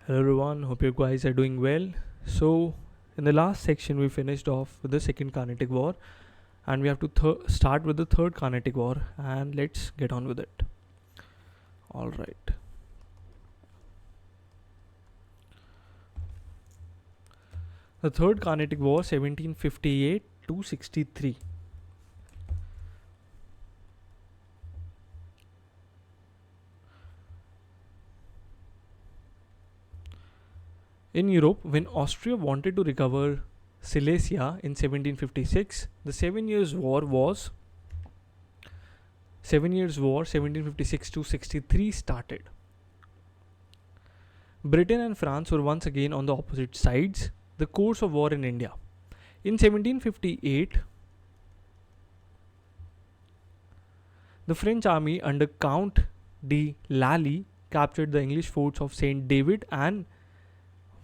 Hello everyone, hope you guys are doing well. So, in the last section, we finished off with the second Carnatic War, and we have to start with the third Carnatic War, and let's get on with it. Alright. The third Carnatic War, 1758 to 63. In Europe, when Austria wanted to recover Silesia in 1756, the 7 Years' War 1756 to 63 started. Britain and France were once again on the opposite sides. The course of war in India. In 1758, the French army under Count de Lally captured the English forts of St. David and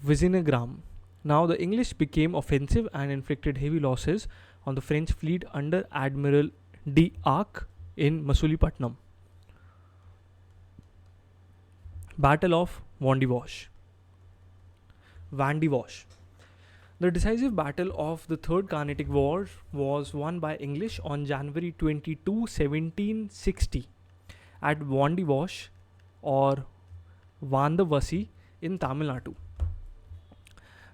Vizenagram. Now the English became offensive and inflicted heavy losses on the French fleet under Admiral d'Arc in Masulipatam. Battle of Wandiwash. The decisive battle of the Third Carnatic War was won by English on January 22, 1760 at Wandiwash or Vandavasi in Tamil Nadu.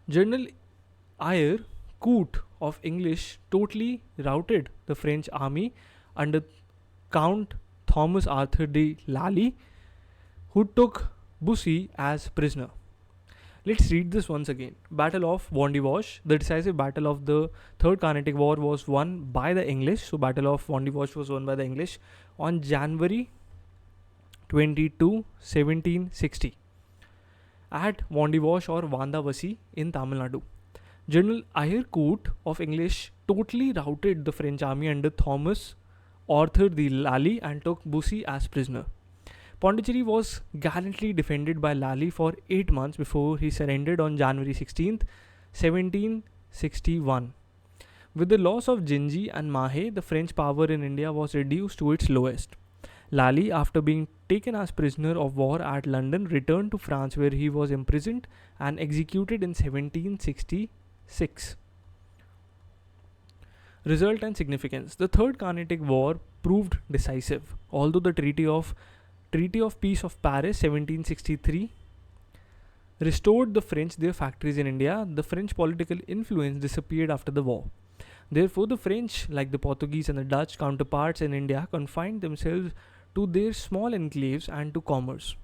General Eyre Coote of English totally routed the French army under Count Thomas Arthur de Lally, who took Bussy as prisoner. Let's read this once again. Battle of Wandiwash. The decisive battle of the Third Carnatic War was won by the English. So, Battle of Wandiwash was won by the English on January 22, 1760 at Wandiwash or Vandavasi in Tamil Nadu. General Eyre Coote of English totally routed the French army under Thomas Arthur de Lally and took Bussy as prisoner. Pondicherry was gallantly defended by Lally for 8 months before he surrendered on January 16th, 1761. With the loss of Ginji and Mahe, the French power in India was reduced to its lowest. Lally, after being taken as prisoner of war at London, returned to France where he was imprisoned and executed in 1766. Result and significance. The Third Carnatic War proved decisive. Although the Treaty of Peace of Paris 1763 restored the French their factories in India, the French political influence disappeared after the war. Therefore, the French, like the Portuguese and the Dutch counterparts in India, confined themselves to their small enclaves and to commerce.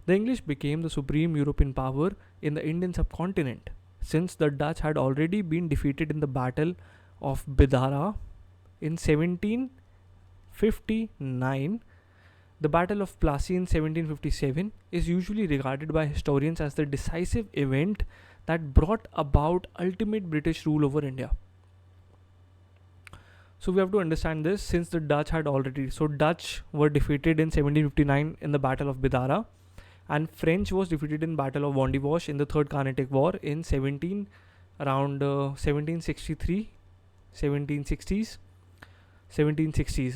The English became the supreme European power in the Indian subcontinent, since the Dutch had already been defeated in the Battle of Bidara in 1759. The Battle of Plassey in 1757 is usually regarded by historians as the decisive event that brought about ultimate British rule over India. So we have to understand this, since the Dutch were defeated in 1759 in the Battle of Bidara, and French was defeated in Battle of Wandiwash in the Third Carnatic War in 1763, 1760s,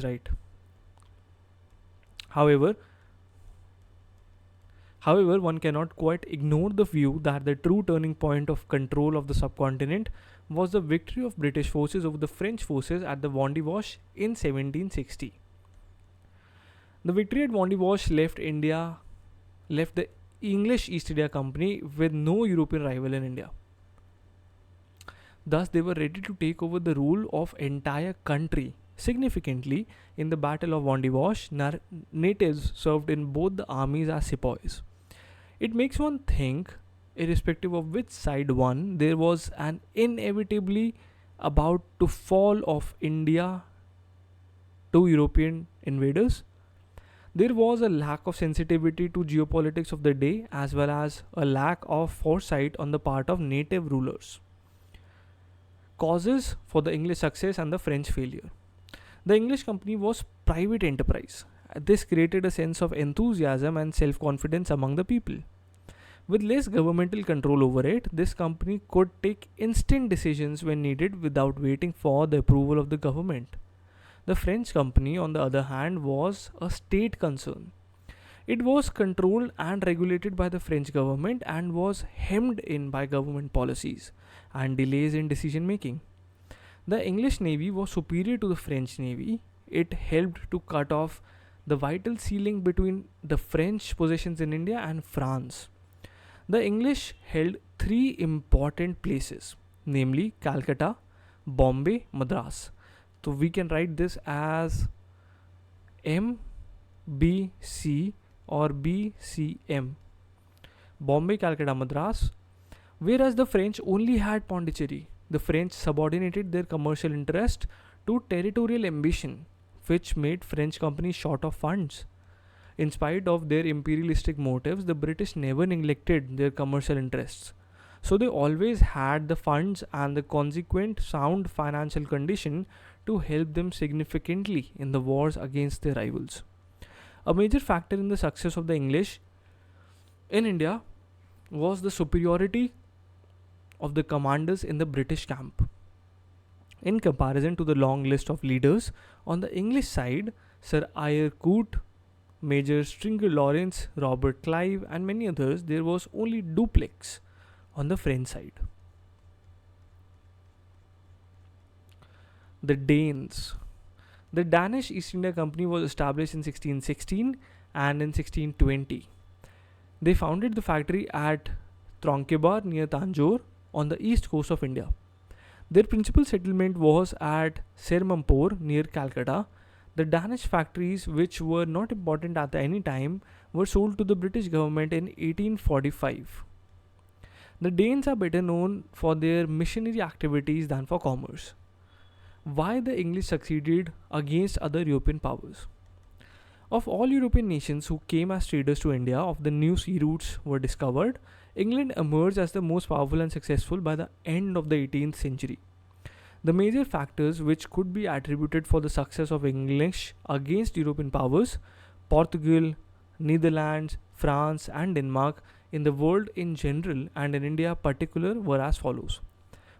right? However, one cannot quite ignore the view that the true turning point of control of the subcontinent was the victory of British forces over the French forces at the Wandiwash in 1760. The victory at Wandiwash left the English East India Company with no European rival in India. Thus, they were ready to take over the rule of entire country. Significantly, in the Battle of Wandiwash, natives served in both the armies as sepoys. It makes one think, irrespective of which side won, there was an inevitably about to fall of India to European invaders. There was a lack of sensitivity to geopolitics of the day, as well as a lack of foresight on the part of native rulers. Causes for the English success and the French failure. The English company was private enterprise. This created a sense of enthusiasm and self-confidence among the people. With less governmental control over it, this company could take instant decisions when needed without waiting for the approval of the government. The French company, on the other hand, was a state concern. It was controlled and regulated by the French government and was hemmed in by government policies and delays in decision making. The English Navy was superior to the French Navy. It helped to cut off the vital sea link between the French possessions in India and France. The English held three important places, namely Calcutta, Bombay, Madras. So we can write this as MBC or BCM. Bombay, Calcutta, Madras. Whereas the French only had Pondicherry. The French subordinated their commercial interest to territorial ambition, which made French companies short of funds. In spite of their imperialistic motives, the British never neglected their commercial interests. So they always had the funds and the consequent sound financial condition to help them significantly in the wars against their rivals. A major factor in the success of the English in India was the superiority of the commanders in the British camp. In comparison to the long list of leaders, on the English side, Sir Eyre Coote, Major Stringer Lawrence, Robert Clive, and many others, there was only Dupleix on the French side. The Danes. The Danish East India Company was established in 1616 and in 1620. They founded the factory at Tronkebar near Tanjore on the east coast of India. Their principal settlement was at Sermampore near Calcutta. The Danish factories, which were not important at any time, were sold to the British government in 1845. The Danes are better known for their missionary activities than for commerce. Why the English succeeded against other European powers? Of all European nations who came as traders to India, of the new sea routes were discovered, England emerged as the most powerful and successful by the end of the 18th century. The major factors which could be attributed for the success of English against European powers, Portugal, Netherlands, France, and Denmark, in the world in general and in India particular, were as follows.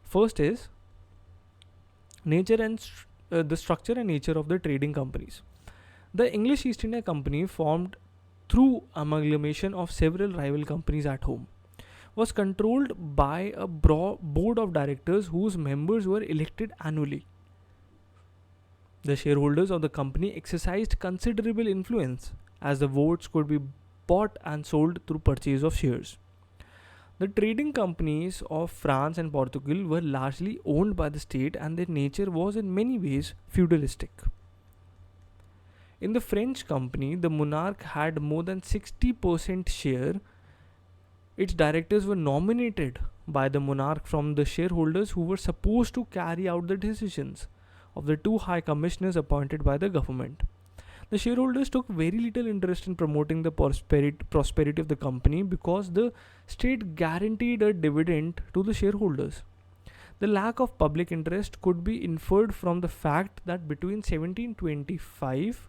First is nature and the structure and nature of the trading companies. The English East India Company, formed through amalgamation of several rival companies at home, was controlled by a board of directors whose members were elected annually. The shareholders of the company exercised considerable influence, as the votes could be bought and sold through purchase of shares. The trading companies of France and Portugal were largely owned by the state, and their nature was in many ways feudalistic. In the French company, the monarch had more than 60% share. Its directors were nominated by the monarch from the shareholders, who were supposed to carry out the decisions of the two high commissioners appointed by the government. The shareholders took very little interest in promoting the prosperity of the company because the state guaranteed a dividend to the shareholders. The lack of public interest could be inferred from the fact that between 1725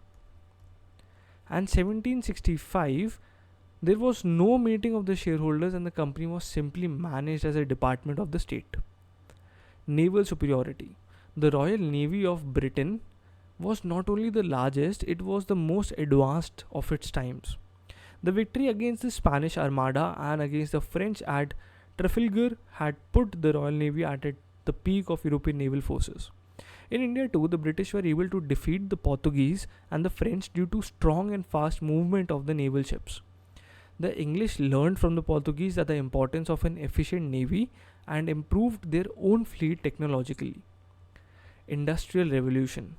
and 1765, there was no meeting of the shareholders and the company was simply managed as a department of the state. Naval superiority. The Royal Navy of Britain was not only the largest, it was the most advanced of its times. The victory against the Spanish Armada and against the French at Trafalgar had put the Royal Navy at the peak of European naval forces. In India too, the British were able to defeat the Portuguese and the French due to strong and fast movement of the naval ships. The English learned from the Portuguese the importance of an efficient navy and improved their own fleet technologically. Industrial Revolution.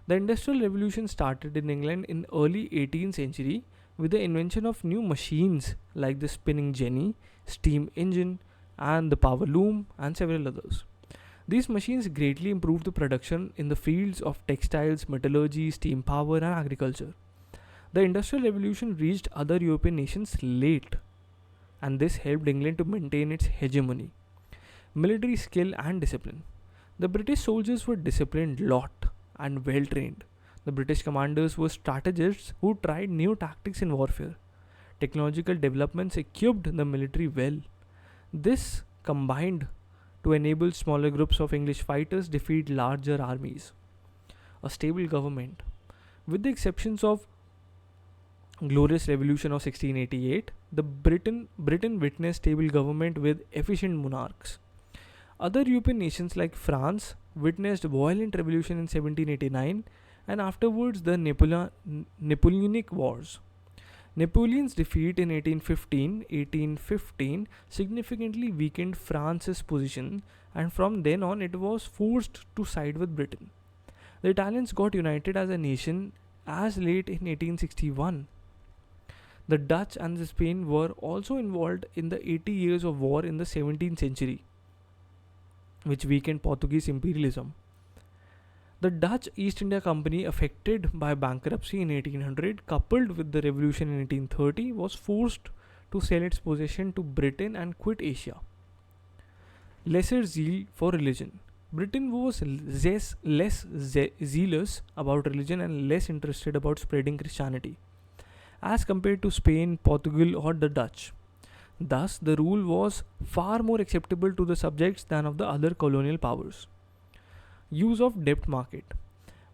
The Industrial Revolution started in England in early 18th century with the invention of new machines like the spinning jenny, steam engine, and the power loom, and several others. These machines greatly improved the production in the fields of textiles, metallurgy, steam power, and agriculture. The Industrial Revolution reached other European nations late, and this helped England to maintain its hegemony. Military skill and discipline. The British soldiers were disciplined lot and well trained. The British commanders were strategists who tried new tactics in warfare. Technological developments equipped the military well. This combined to enable smaller groups of English fighters defeat larger armies. A stable government. With the exceptions of Glorious Revolution of 1688, Britain witnessed stable government with efficient monarchs. Other European nations like France witnessed violent revolution in 1789 and afterwards the Napoleonic Wars. Napoleon's defeat in 1815 significantly weakened France's position, and from then on it was forced to side with Britain. The Italians got united as a nation as late in 1861. The Dutch and the Spain were also involved in the 80 Years of War in the 17th century, which weakened Portuguese imperialism. The Dutch East India Company, affected by bankruptcy in 1800, coupled with the revolution in 1830, was forced to sell its possession to Britain and quit Asia. Lesser zeal for religion. Britain was less zealous about religion and less interested about spreading Christianity, as compared to Spain, Portugal, or the Dutch. Thus, the rule was far more acceptable to the subjects than of the other colonial powers. Use of debt market.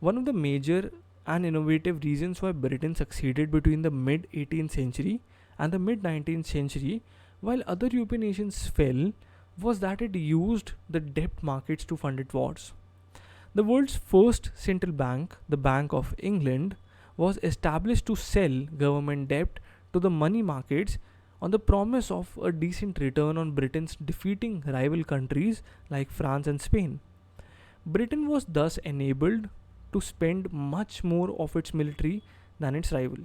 One of the major and innovative reasons why Britain succeeded between the mid 18th century and the mid 19th century, while other European nations fell, was that it used the debt markets to fund its wars. The world's first central bank, the Bank of England, was established to sell government debt to the money markets on the promise of a decent return on Britain's defeating rival countries like France and Spain. Britain was thus enabled to spend much more of its military than its rival.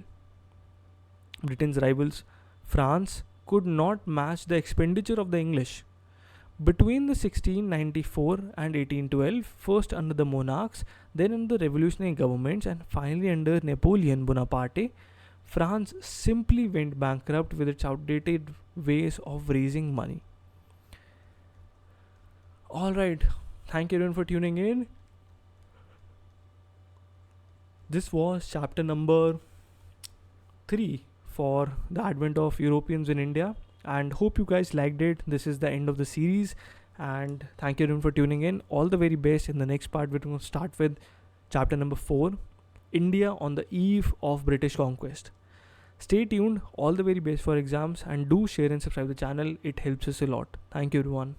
Britain's rivals, France, could not match the expenditure of the English. Between the 1694 and 1812, first under the monarchs, then under revolutionary governments, and finally under Napoleon Bonaparte, France simply went bankrupt with its outdated ways of raising money. Alright, thank you everyone for tuning in. This was chapter number 3 for the advent of Europeans in India, and hope you guys liked it. This is the end of the series, and thank you everyone for tuning in. All the very best. In the next part, we're going to start with chapter number 4, India on the eve of British conquest. Stay tuned. All the very best for exams, and do share and subscribe the channel. It helps us a lot. Thank you everyone.